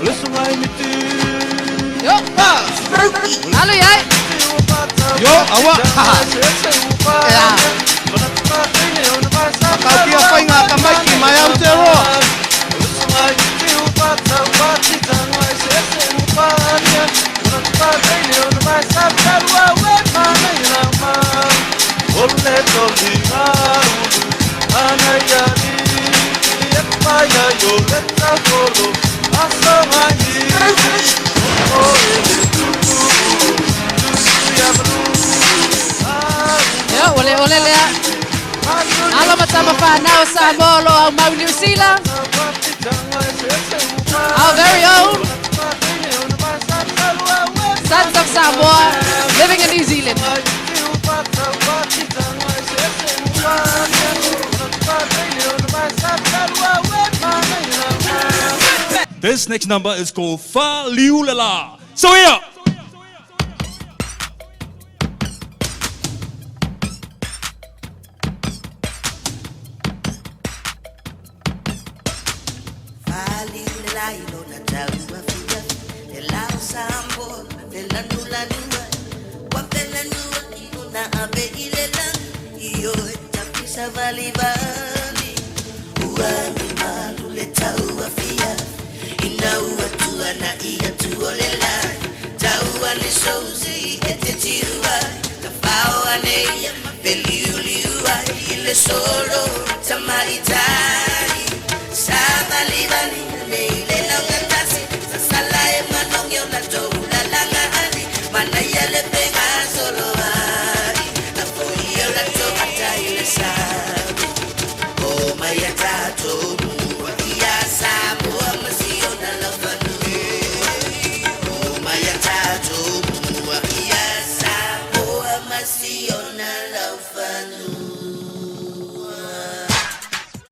listen I meet Yo. Halo ya. Yo, awak. Ya. Kau kia pai ngā kamai ki mai au te roa. Yo, ole le. Alo matama whanau Samoa au mau New Zealand. Our very own sons of Samoa living in New Zealand. This next number is called Fa Liu Lala. So here. Solo tamaitari sabali bali leile longatasi sasala emanong yo na tola langani manayale pega solo bari na foyo la tomata ile sabu oh maya tato ya sabu amasio na lafanu oh maya tato ya sabu amasio